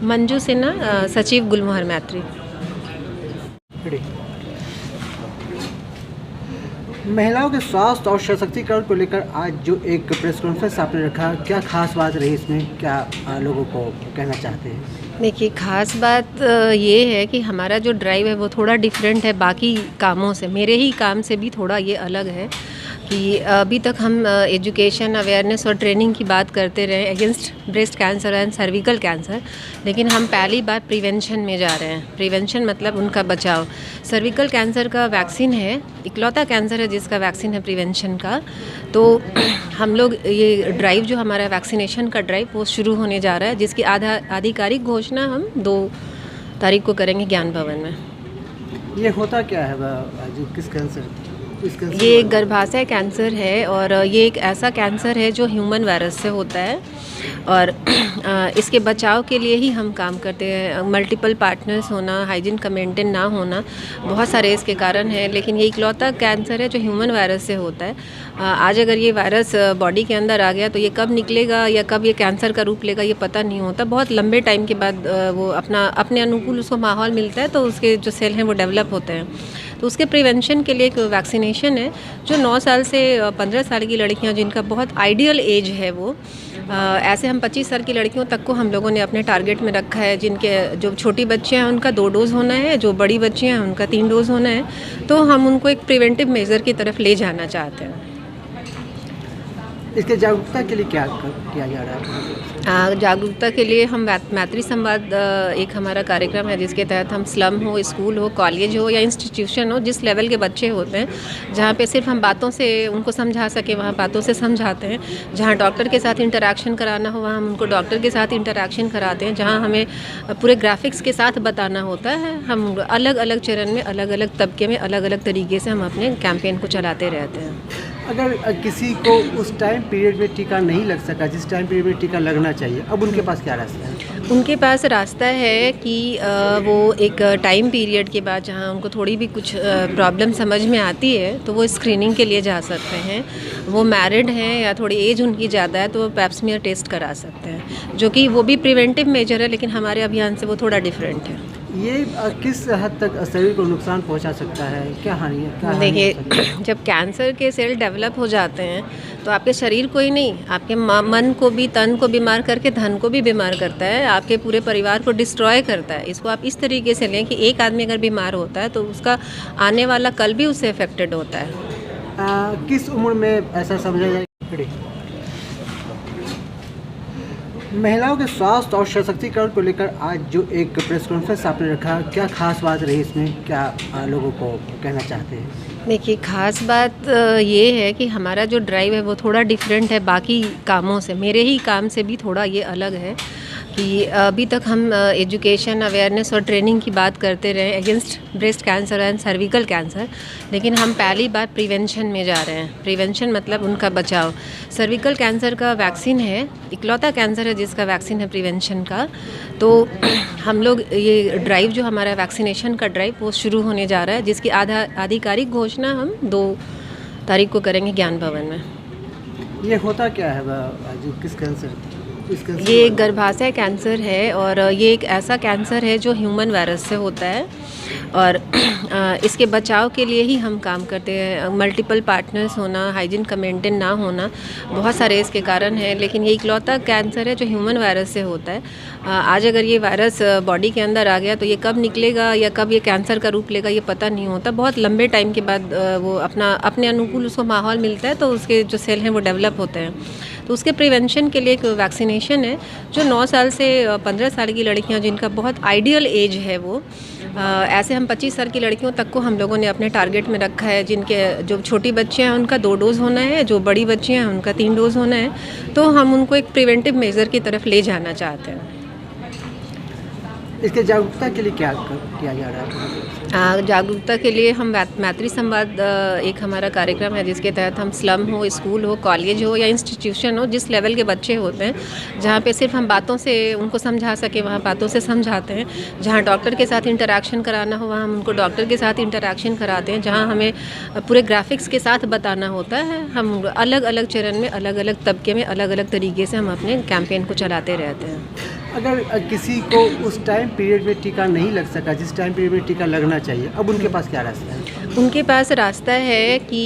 मंजू सिन्हा, सचिव गुलमोहर मैत्री। महिलाओं के स्वास्थ्य और सशक्तिकरण को लेकर आज जो एक प्रेस कॉन्फ्रेंस आपने रखा, क्या खास बात रही इसमें, क्या लोगों को कहना चाहते हैं? देखिए, ख़ास बात ये है कि हमारा जो ड्राइव है वो थोड़ा डिफरेंट है बाकी कामों से। मेरे ही काम से भी थोड़ा ये अलग है कि अभी तक हम एजुकेशन, अवेयरनेस और ट्रेनिंग की बात करते रहे against breast cancer and cervical cancer, लेकिन हम पहली बार प्रिवेंशन में जा रहे हैं। प्रिवेंशन मतलब उनका बचाव। सर्विकल कैंसर का वैक्सीन है, इकलौता कैंसर है जिसका वैक्सीन है प्रिवेंशन का। तो हम लोग ये ड्राइव जो हमारा वैक्सीनेशन का ड्राइव वो शुरू होने जा रहा है, जिसकी आधिकारिक घोषणा हम 2 तारीख को करेंगे ज्ञान भवन में। ये होता क्या है, जो किस कैंसर ये गर्भाशय कैंसर है और ये एक ऐसा कैंसर है जो ह्यूमन वायरस से होता है और इसके बचाव के लिए ही हम काम करते हैं। मल्टीपल पार्टनर्स होना, हाइजीन का मेंटेन ना होना, बहुत सारे इसके कारण हैं, लेकिन ये इकलौता कैंसर है जो ह्यूमन वायरस से होता है। आज अगर ये वायरस बॉडी के अंदर आ गया तो ये कब निकलेगा या कब ये कैंसर का रूप लेगा ये पता नहीं होता। बहुत लंबे टाइम के बाद वो अपने अनुकूल उसको माहौल मिलता है तो उसके जो सेल हैं वो डेवलप होते हैं। तो उसके प्रिवेंशन के लिए एक वैक्सीनेशन है जो 9 साल से 15 साल की लड़कियां, जिनका बहुत आइडियल एज है वो, ऐसे हम 25 साल की लड़कियों तक को हम लोगों ने अपने टारगेट में रखा है। जिनके जो छोटी बच्चे हैं उनका 2 डोज़ होना है, जो बड़ी बच्ची हैं उनका 3 डोज़ होना है। तो हम उनको एक प्रिवेंटिव मेजर की तरफ ले जाना चाहते हैं। इसके जागरूकता के लिए क्या किया जा रहा है? जागरूकता के लिए हम मैत्री संवाद एक हमारा कार्यक्रम है जिसके तहत हम स्लम हो, स्कूल हो, कॉलेज हो या इंस्टीट्यूशन हो, जिस लेवल के बच्चे होते हैं, जहाँ पे सिर्फ हम बातों से उनको समझा सके वहाँ बातों से समझाते हैं। जहाँ डॉक्टर के साथ इंटरेक्शन कराना हो वहाँ हम उनको डॉक्टर के साथ इंटरेक्शन कराते हैं। जहाँ हमें पूरे ग्राफिक्स के साथ बताना होता है, हम अलग अलग चरण में, अलग अलग तबके में, अलग अलग तरीके से हम अपने कैंपेन को चलाते रहते हैं। अगर किसी को उस टाइम पीरियड में टीका नहीं लग सका जिस टाइम पीरियड में टीका लगना चाहिए, अब उनके पास क्या रास्ता है? उनके पास रास्ता है कि वो एक टाइम पीरियड के बाद जहाँ उनको थोड़ी भी कुछ प्रॉब्लम समझ में आती है तो वो स्क्रीनिंग के लिए जा सकते हैं। वो मैरिड हैं या थोड़ी एज उनकी ज़्यादा है तो वो पैप्समियर टेस्ट करा सकते हैं, जो कि वो भी प्रिवेंटिव मेजर है, लेकिन हमारे अभियान से वो थोड़ा डिफरेंट है। ये किस हद तक शरीर को नुकसान पहुंचा सकता है, क्या हानि है? देखिए, जब कैंसर के सेल डेवलप हो जाते हैं तो आपके शरीर को ही नहीं, आपके मन को भी, तन को बीमार करके धन को भी बीमार करता है, आपके पूरे परिवार को डिस्ट्रॉय करता है। इसको आप इस तरीके से लें कि एक आदमी अगर बीमार होता है तो उसका आने वाला कल भी उससे अफेक्टेड होता है। किस उम्र में ऐसा समझा जाए? महिलाओं के स्वास्थ्य और सशक्तिकरण को लेकर आज जो एक प्रेस कॉन्फ्रेंस आपने रखा, क्या खास बात रही इसमें, क्या लोगों को कहना चाहते हैं? देखिए, ख़ास बात ये है कि हमारा जो ड्राइव है वो थोड़ा डिफरेंट है बाकी कामों से। मेरे ही काम से भी थोड़ा ये अलग है कि अभी तक हम एजुकेशन, अवेयरनेस और ट्रेनिंग की बात करते रहे against breast cancer and cervical cancer, लेकिन हम पहली बार प्रिवेंशन में जा रहे हैं। प्रिवेंशन मतलब उनका बचाव। सर्विकल कैंसर का वैक्सीन है, इकलौता कैंसर है जिसका वैक्सीन है प्रिवेंशन का। तो हम लोग ये ड्राइव जो हमारा वैक्सीनेशन का ड्राइव वो शुरू होने जा रहा है, जिसकी आधिकारिक घोषणा हम 2 तारीख को करेंगे ज्ञान भवन में। ये होता क्या है, जो किस कैंसर? ये गर्भाशय कैंसर है और ये एक ऐसा कैंसर है जो ह्यूमन वायरस से होता है और इसके बचाव के लिए ही हम काम करते हैं। मल्टीपल पार्टनर्स होना, हाइजीन का मेंटेन ना होना, बहुत सारे इसके कारण हैं, लेकिन ये इकलौता कैंसर है जो ह्यूमन वायरस से होता है। आज अगर ये वायरस बॉडी के अंदर आ गया तो ये कब निकलेगा या कब ये कैंसर का रूप लेगा ये पता नहीं होता। बहुत लंबे टाइम के बाद वो अपने अनुकूल उसको माहौल मिलता है तो उसके जो सेल हैं वो डेवलप होते हैं। तो उसके प्रिवेंशन के लिए एक वैक्सीनेशन है जो 9 साल से 15 साल की लड़कियां, जिनका बहुत आइडियल एज है वो, ऐसे हम 25 साल की लड़कियों तक को हम लोगों ने अपने टारगेट में रखा है। जिनके जो छोटी बच्चे हैं उनका 2 डोज़ होना है, जो बड़ी बच्ची हैं उनका 3 डोज़ होना है। तो हम उनको एक प्रिवेंटिव मेजर की तरफ ले जाना चाहते हैं। इसके जागरूकता के लिए क्या किया जा रहा है? जागरूकता के लिए हम मैत्री संवाद एक हमारा कार्यक्रम है जिसके तहत हम स्लम हो, स्कूल हो, कॉलेज हो या इंस्टीट्यूशन हो, जिस लेवल के बच्चे होते हैं, जहाँ पे सिर्फ हम बातों से उनको समझा सके वहाँ बातों से समझाते हैं। जहाँ डॉक्टर के साथ इंटरेक्शन कराना हो वहाँ हम उनको डॉक्टर के साथ इंटरेक्शन कराते हैं। जहाँ हमें पूरे ग्राफिक्स के साथ बताना होता है, हम अलग अलग चरण में, अलग अलग तबके में, अलग अलग तरीके से हम अपने कैंपेन को चलाते रहते हैं। अगर किसी को उस टाइम पीरियड में टीका नहीं लग सका जिस टाइम पीरियड में टीका लगना चाहिए, अब उनके पास क्या रास्ता है? उनके पास रास्ता है कि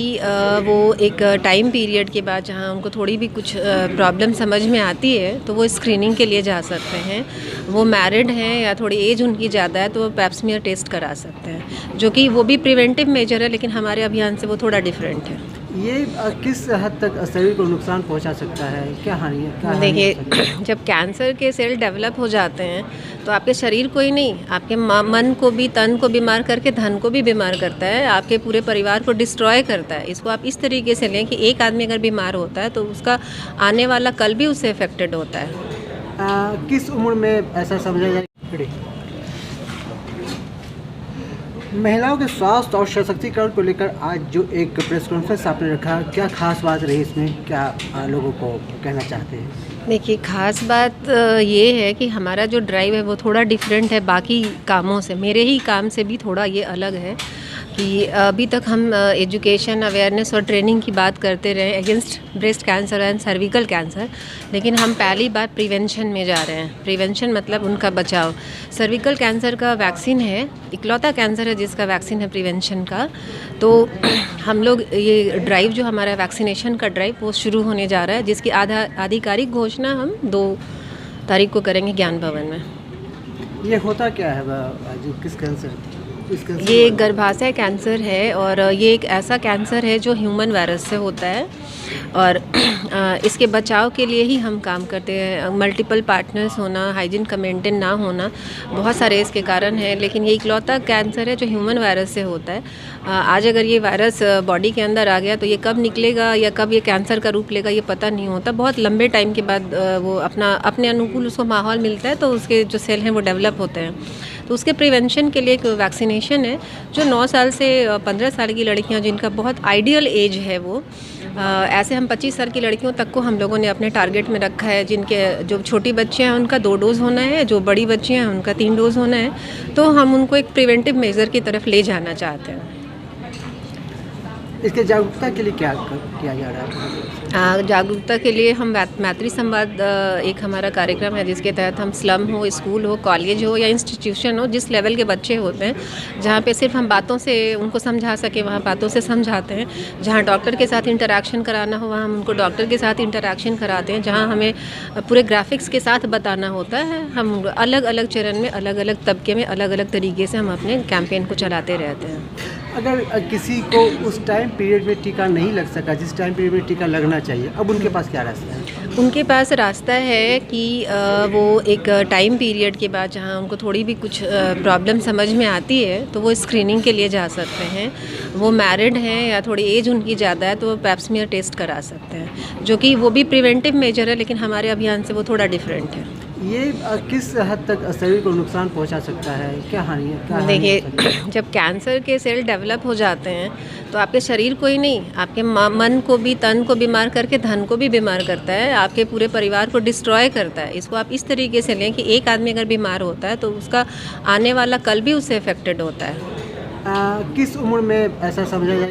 वो एक टाइम पीरियड के बाद जहाँ उनको थोड़ी भी कुछ प्रॉब्लम समझ में आती है तो वो स्क्रीनिंग के लिए जा सकते हैं। वो मैरिड हैं या थोड़ी एज उनकी ज़्यादा है तो वो पैप स्मीयर टेस्ट करा सकते हैं, जो कि वो भी प्रिवेंटिव मेजर है, लेकिन हमारे अभियान से वो थोड़ा डिफरेंट है। ये किस हद तक शरीर को नुकसान पहुंचा सकता है, क्या हानि है, क्या हानि हो देखिए, सकती है? जब कैंसर के सेल डेवलप हो जाते हैं तो आपके शरीर को ही नहीं, आपके मन को भी, तन को बीमार करके धन को भी बीमार करता है, आपके पूरे परिवार को डिस्ट्रॉय करता है। इसको आप इस तरीके से लें कि एक आदमी अगर बीमार होता है तो उसका आने वाला कल भी उससे अफेक्टेड होता है। किस उम्र में ऐसा समझा जाए? महिलाओं के स्वास्थ्य और सशक्तिकरण को लेकर आज जो एक प्रेस कॉन्फ्रेंस आपने रखा, क्या खास बात रही इसमें, क्या लोगों को कहना चाहते हैं? देखिए, ख़ास बात ये है कि हमारा जो ड्राइव है वो थोड़ा डिफरेंट है बाकी कामों से। मेरे ही काम से भी थोड़ा ये अलग है कि अभी तक हम एजुकेशन, अवेयरनेस और ट्रेनिंग की बात करते रहे against breast cancer and cervical cancer, लेकिन हम पहली बार प्रिवेंशन में जा रहे हैं। प्रिवेंशन मतलब उनका बचाव। सर्विकल कैंसर का वैक्सीन है, इकलौता कैंसर है जिसका वैक्सीन है प्रिवेंशन का। तो हम लोग ये ड्राइव जो हमारा वैक्सीनेशन का ड्राइव वो शुरू होने जा रहा है, जिसकी आधिकारिक घोषणा हम 2 तारीख को करेंगे ज्ञान भवन में। ये होता क्या है जो किस कैंसर ये एक गर्भाशय कैंसर है और ये एक ऐसा कैंसर है जो ह्यूमन वायरस से होता है और इसके बचाव के लिए ही हम काम करते हैं। मल्टीपल पार्टनर्स होना, हाइजीन का मेंटेन ना होना, बहुत सारे इसके कारण हैं, लेकिन ये इकलौता कैंसर है जो ह्यूमन वायरस से होता है। आज अगर ये वायरस बॉडी के अंदर आ गया तो ये कब निकलेगा या कब ये कैंसर का रूप लेगा ये पता नहीं होता। बहुत लंबे टाइम के बाद वो अपने अनुकूल उसको माहौल मिलता है तो उसके जो सेल हैं वो डेवलप होते हैं। तो उसके प्रिवेंशन के लिए एक वैक्सीनेशन है जो 9 साल से 15 साल की लड़कियां, जिनका बहुत आइडियल एज है वो, ऐसे हम 25 साल की लड़कियों तक को हम लोगों ने अपने टारगेट में रखा है। जिनके जो छोटी बच्चियां हैं उनका 2 डोज़ होना है, जो बड़ी बच्चियां हैं उनका 3 डोज़ होना है। तो हम उनको एक प्रिवेंटिव मेजर की तरफ ले जाना चाहते हैं। इसके जागरूकता के लिए क्या किया जा रहा है? जागरूकता के लिए हम मैत्री संवाद एक हमारा कार्यक्रम है जिसके तहत हम स्लम हो, स्कूल हो, कॉलेज हो या इंस्टीट्यूशन हो, जिस लेवल के बच्चे होते हैं, जहाँ पे सिर्फ हम बातों से उनको समझा सके वहाँ बातों से समझाते हैं। जहाँ डॉक्टर के साथ इंटरेक्शन कराना हो वहाँ हम उनको डॉक्टर के साथ इंटरेक्शन कराते हैं। जहाँ हमें पूरे ग्राफिक्स के साथ बताना होता है, हम अलग अलग चरण में, अलग अलग तबके में, अलग अलग तरीके से हम अपने कैंपेन को चलाते रहते हैं। अगर किसी को उस टाइम पीरियड में टीका नहीं लग सका जिस टाइम पीरियड में टीका लगना चाहिए, अब उनके पास क्या रास्ता है? उनके पास रास्ता है कि वो एक टाइम पीरियड के बाद जहाँ उनको थोड़ी भी कुछ प्रॉब्लम समझ में आती है तो वो स्क्रीनिंग के लिए जा सकते हैं। वो मैरिड हैं या थोड़ी एज उनकी ज़्यादा है तो वो पैप स्मीयर टेस्ट करा सकते हैं, जो कि वो भी प्रिवेंटिव मेजर है, लेकिन हमारे अभियान से वो थोड़ा डिफरेंट है। ये किस हद तक शरीर को नुकसान पहुंचा सकता है, क्या हानि है, क्या हानि हो देखिए, सकती है? जब कैंसर के सेल डेवलप हो जाते हैं तो आपके शरीर को ही नहीं, आपके मन को भी, तन को बीमार करके धन को भी बीमार करता है, आपके पूरे परिवार को डिस्ट्रॉय करता है। इसको आप इस तरीके से लें कि एक आदमी अगर बीमार होता है तो उसका आने वाला कल भी उससे अफेक्टेड होता है। किस उम्र में ऐसा समझा जाए?